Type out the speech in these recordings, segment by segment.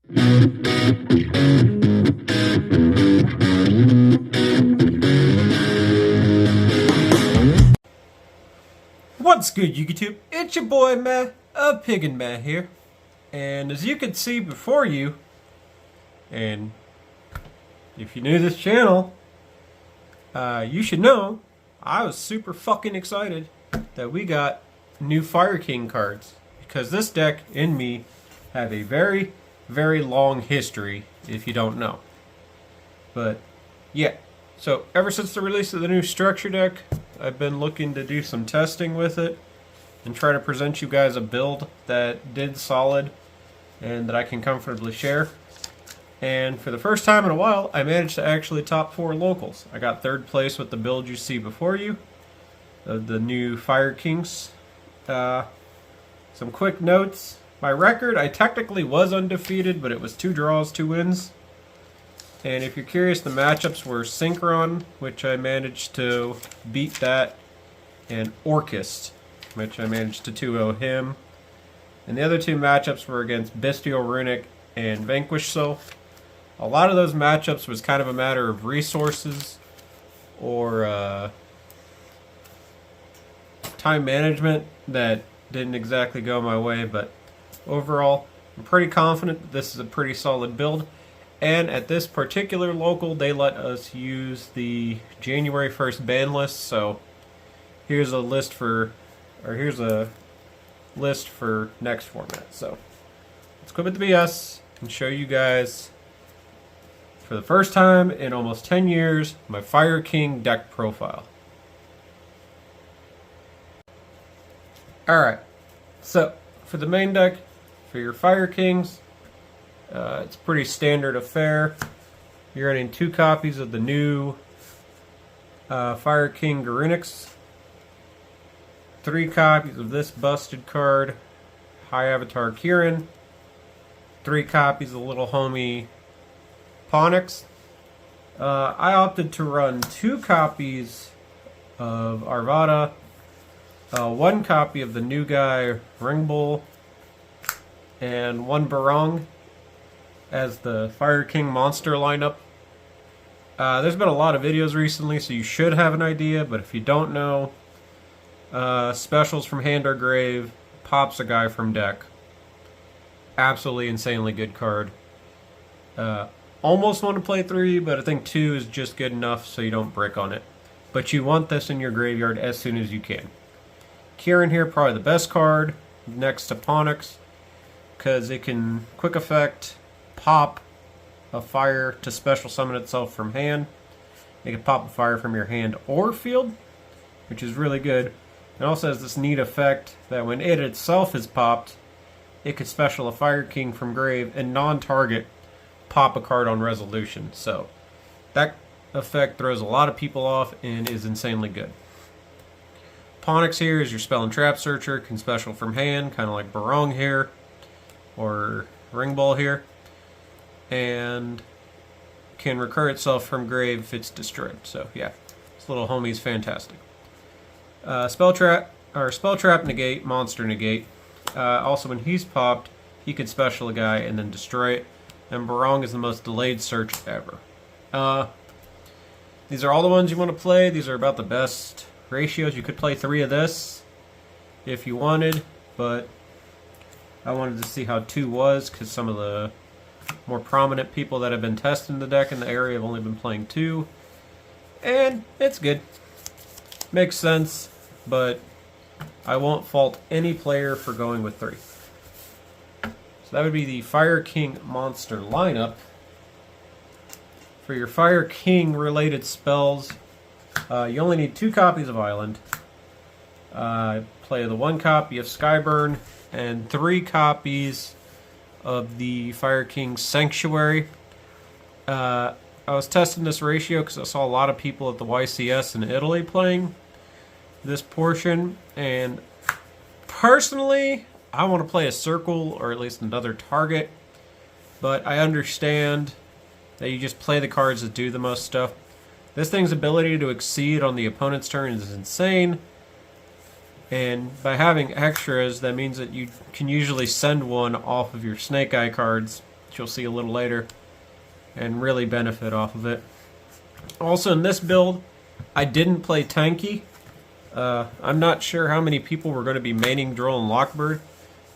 What's good, YouTube? It's your boy Matt of Piggin Matt here, and as you can see before you, and if you're new to this channel, you should know I was super fucking excited that we got new Fireking cards, because this deck and me have a very, very long history, if you don't know. But yeah, so ever since the release of the new structure deck, I've been looking to do some testing with it and try to present you guys a build that did solid and that I can comfortably share. And for the first time in a while, I managed to actually top 4 locals. I got 3rd place with the build you see before you, of the new Firekings. Some quick notes. My record, I technically was undefeated, but it was 2 draws, 2 wins. And if you're curious, the matchups were Synchron, which I managed to beat that, and Orchist, which I managed to 2-0 him. And the other 2 matchups were against Bestial Runic and Vanquish Soul. A lot of those matchups was kind of a matter of resources or time management that didn't exactly go my way, but overall, I'm pretty confident that this is a pretty solid build. And at this particular local, they let us use the January 1st ban list, so here's a list for next format. So let's quit with the BS and show you guys, for the first time in almost 10 years, my Fireking deck profile. Alright, so for the main deck, for your Firekings, it's a pretty standard affair. You're getting 2 copies of the new Fireking Garunix, 3 copies of this busted card, High Avatar Kieran, 3 copies of little homie Ponix. I opted to run 2 copies of Arvada, 1 copy of the new guy Ringbull, and 1 Barong as the Fireking monster lineup. There's been a lot of videos recently, so you should have an idea, but if you don't know, specials from hand or grave, pops a guy from deck. Absolutely insanely good card. Almost want to play 3, but I think 2 is just good enough so you don't brick on it. But you want this in your graveyard as soon as you can. Kieran here, probably the best card next to Ponix, because it can quick effect pop a fire to special summon itself from hand. It can pop a fire from your hand or field, which is really good. It also has this neat effect that when it itself is popped, it could special a Fireking from grave and non-target pop a card on resolution. So that effect throws a lot of people off and is insanely good. Ponix here is your spell and trap searcher, can special from hand, kind of like Barong here, or Ringball here, and can recur itself from grave if it's destroyed. So yeah, this little homie's fantastic. Spell trap negate, monster negate. Also, when he's popped, he could special a guy and then destroy it. And Barong is the most delayed search ever. These are all the ones you want to play. These are about the best ratios. You could play 3 of this if you wanted, but I wanted to see how 2 was, because some of the more prominent people that have been testing the deck in the area have only been playing 2, and it's good. Makes sense, but I won't fault any player for going with 3. So that would be the Fireking monster lineup. For your Fireking related spells, you only need 2 copies of Island. Play the 1 copy of Skyburn and 3 copies of the Fireking Sanctuary. I was testing this ratio because I saw a lot of people at the YCS in Italy playing this portion, and personally, I want to play a circle or at least another target, but I understand that you just play the cards that do the most stuff. This thing's ability to exceed on the opponent's turn is insane, and by having extras, that means that you can usually send one off of your Snake Eye cards which you'll see a little later, and really benefit off of it. Also in this build, I didn't play tanky. I'm not sure how many people were going to be maining Droll and Lockbird,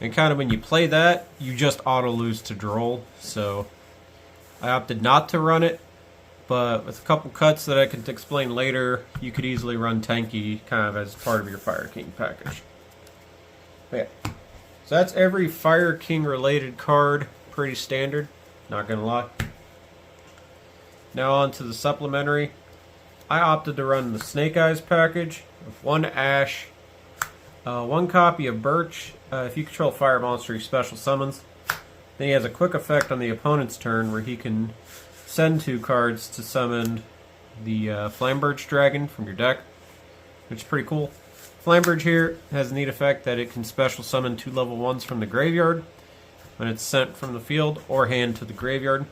and kind of when you play that, you just auto lose to Droll, so I opted not to run it, but with a couple cuts that I can explain later, you could easily run tanky kind of as part of your Fireking package. But yeah, so that's every Fireking related card, pretty standard, not gonna lie. Now on to the supplementary. I opted to run the Snake Eyes package with 1 Ash, 1 copy of Birch. If you control fire monster, he special summons. Then he has a quick effect on the opponent's turn where he can send 2 cards to summon the Flame Birch Dragon from your deck, which is pretty cool. Flame Birch here has a neat effect that it can special summon 2 level 1s from the graveyard when it's sent from the field or hand to the graveyard.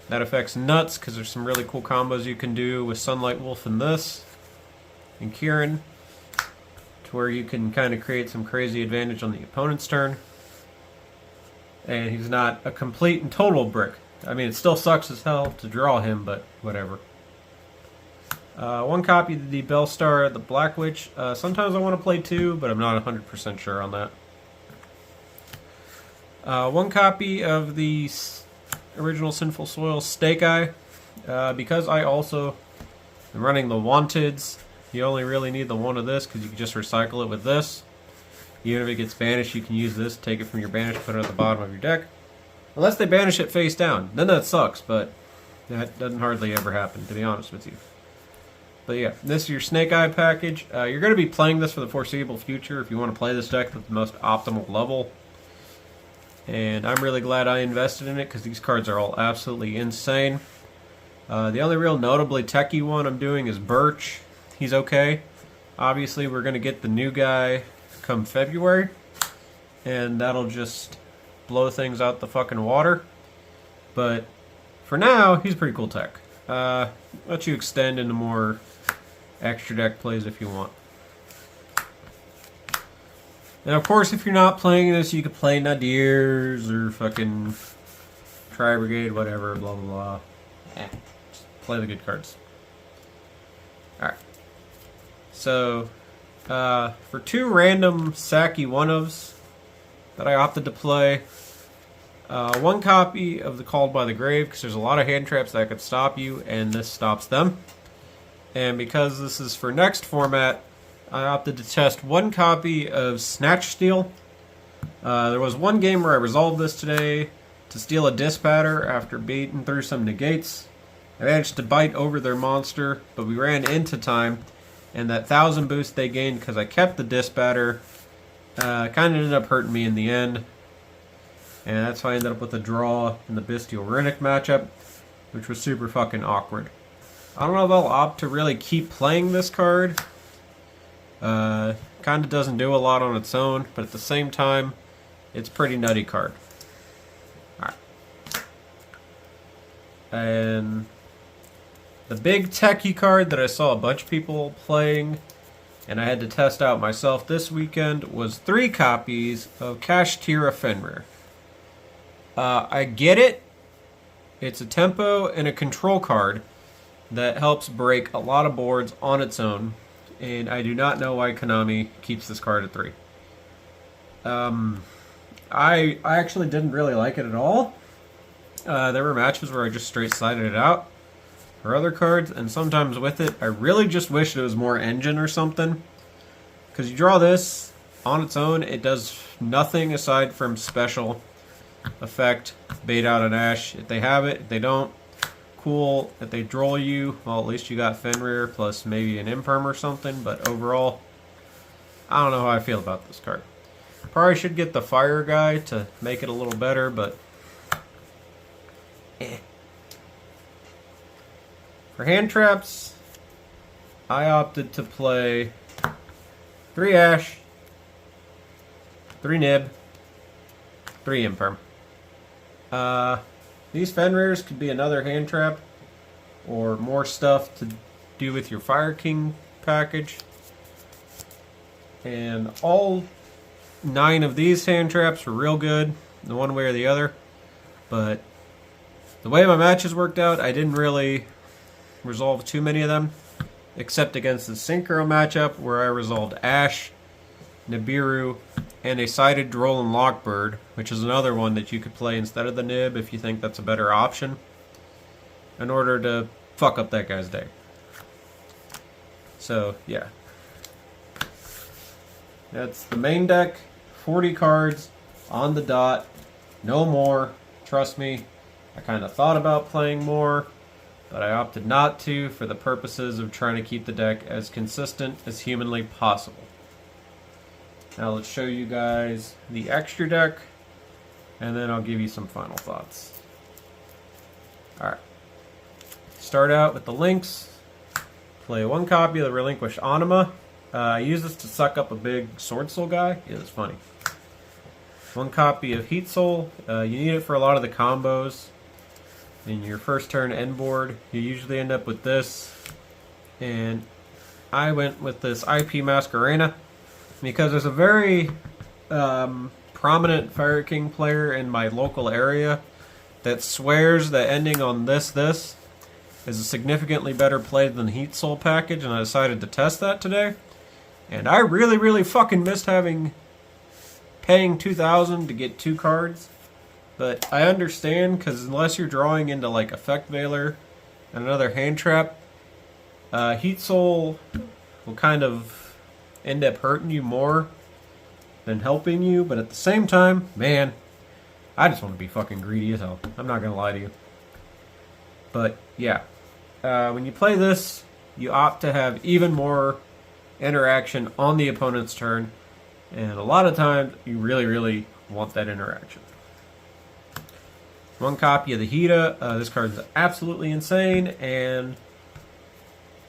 That affect's nuts because there's some really cool combos you can do with Sunlight Wolf and this, and Kieran, to where you can kind of create some crazy advantage on the opponent's turn. And he's not a complete and total brick. I mean, it still sucks as hell to draw him, but whatever. 1 copy of the Bellstar, the Black Witch. Sometimes I want to play 2, but I'm not 100% sure on that. 1 copy of the original Sinful Soil Stake Eye. Because I also am running the Wanteds, you only really need the 1 of this because you can just recycle it with this. Even if it gets banished, you can use this, take it from your banish, put it at the bottom of your deck. Unless they banish it face down. Then that sucks, but that doesn't hardly ever happen, to be honest with you. But yeah, this is your Snake Eye package. You're going to be playing this for the foreseeable future if you want to play this deck at the most optimal level. And I'm really glad I invested in it because these cards are all absolutely insane. The only real notably techie one I'm doing is Birch. He's okay. Obviously, we're going to get the new guy come February, and that'll just blow things out the fucking water. But for now, he's pretty cool tech. Let you extend into more extra deck plays if you want. And of course, if you're not playing this, you could play Nadirs or fucking Tri-Brigade, whatever, blah blah blah. Just play the good cards. Alright. So, for 2 random Sacky 1-ofs that I opted to play, 1 copy of the Called by the Grave, because there's a lot of hand traps that could stop you, and this stops them. And because this is for next format, I opted to test 1 copy of Snatch Steal. There was 1 game where I resolved this today to steal a Dispatter after beating through some negates. I managed to bite over their monster, but we ran into time, and that 1,000 boost they gained because I kept the Dispatter kind of ended up hurting me in the end. And that's how I ended up with a draw in the Bestial Runic matchup, which was super fucking awkward. I don't know if I'll opt to really keep playing this card. Kind of doesn't do a lot on its own, but at the same time, it's a pretty nutty card. Alright. And the big techie card that I saw a bunch of people playing, and I had to test out myself this weekend, was 3 copies of Kashtira Fenrir. I get it. It's a tempo and a control card that helps break a lot of boards on its own, and I do not know why Konami keeps this card at 3. I actually didn't really like it at all. There were matches where I just straight sided it out for other cards, and sometimes with it, I really just wish it was more engine or something. Because you draw this on its own, it does nothing aside from special effect, bait out an Ash. If they have it, if they don't, cool. If they draw you, well, at least you got Fenrir plus maybe an Imperm or something, but overall, I don't know how I feel about this card. Probably should get the Fire guy to make it a little better, but For hand traps, I opted to play 3 Ash, 3 Nib, 3 Imperm. These Fenrirs could be another hand trap, or more stuff to do with your Fireking package. And all 9 of these hand traps were real good, in one way or the other. But The way my matches worked out, I didn't really resolve too many of them, except against the Synchro matchup where I resolved Ash, Nibiru, and a sided Droll and Lockbird, which is another one that you could play instead of the Nib if you think that's a better option, in order to fuck up that guy's day. So, yeah. That's the main deck. 40 cards on the dot. No more. Trust me. I kind of thought about playing more, but I opted not to for the purposes of trying to keep the deck as consistent as humanly possible. Now let's show you guys the extra deck, and then I'll give you some final thoughts. Alright. Start out with the links. Play one copy of the Relinquished Anima. I use this to suck up a big Sword Soul guy. Yeah, it's funny. One copy of Heat Soul. You need it for a lot of the combos. In your first turn end board, you usually end up with this. And I went with this IP Masquerena because there's a very prominent Fireking player in my local area that swears that ending on this is a significantly better play than the Heat Soul package, and I decided to test that today. And I really fucking missed paying 2,000 to get 2 cards. But I understand, because unless you're drawing into like Effect Veiler and another hand trap, Heat Soul will kind of end up hurting you more than helping you. But at the same time, man, I just want to be fucking greedy as hell. I'm not going to lie to you. But yeah, when you play this, you opt to have even more interaction on the opponent's turn. And a lot of times, you really want that interaction. One copy of the Hida. This card is absolutely insane, and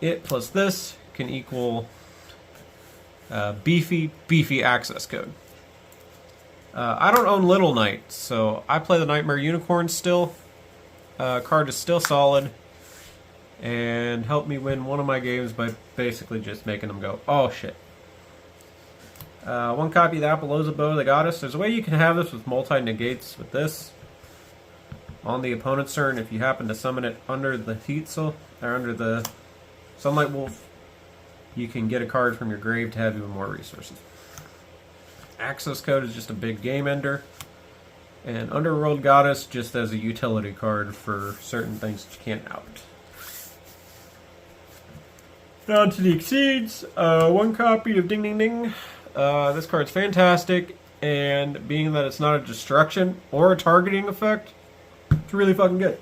it plus this can equal beefy access code. I don't own Little Knight, so I play the Nightmare Unicorn still. Card is still solid, and helped me win one of my games by basically just making them go, oh shit. One copy of the Appaloosa Bow of the Goddess. There's a way you can have this with multi-negates with this. On the opponent's turn, if you happen to summon it under the Heat Soul, or under the Sunlight Wolf, you can get a card from your grave to have even more resources. Access code is just a big game ender. And Underworld Goddess just as a utility card for certain things that you can't out. Down to the Exceeds. One copy of Ding Ding Ding. This card's fantastic, and being that it's not a destruction or a targeting effect, it's really fucking good.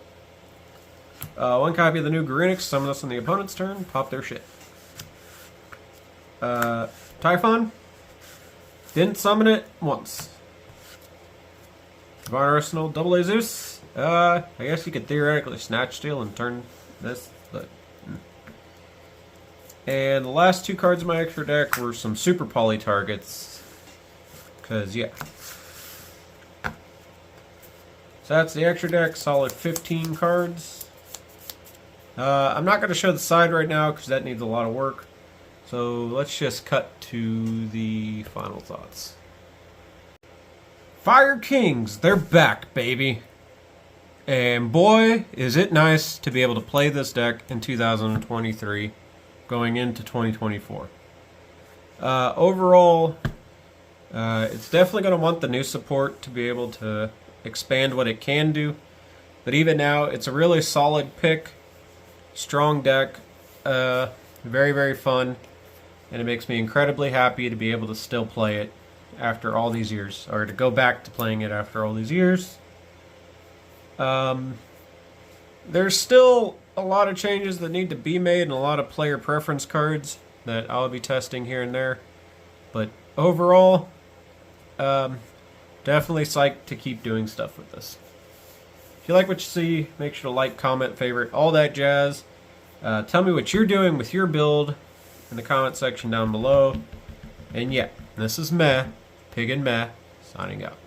One copy of the new Garunix. Summon this on the opponent's turn. Pop their shit. Typhon. Didn't summon it once. Divine Arsenal. Double A Zeus. I guess you could theoretically Snatch Steal and turn this, but... And the last 2 cards in my extra deck were some Super Poly targets. Because, yeah. So that's the extra deck, solid 15 cards. I'm not going to show the side right now because that needs a lot of work. So let's just cut to the final thoughts. Firekings, they're back, baby. And boy, is it nice to be able to play this deck in 2023, going into 2024. Overall, it's definitely going to want the new support to be able to expand what it can do. But even now, it's a really solid pick. Strong deck. Very fun. And it makes me incredibly happy to be able to still play it after all these years. Or to go back to playing it after all these years. There's still a lot of changes that need to be made and a lot of player preference cards that I'll be testing here and there. But overall, definitely psyched to keep doing stuff with this. If you like what you see, make sure to like, comment, favorite, all that jazz. Tell me what you're doing with your build in the comment section down below. And yeah, this is Meh, Pig and Meh, signing out.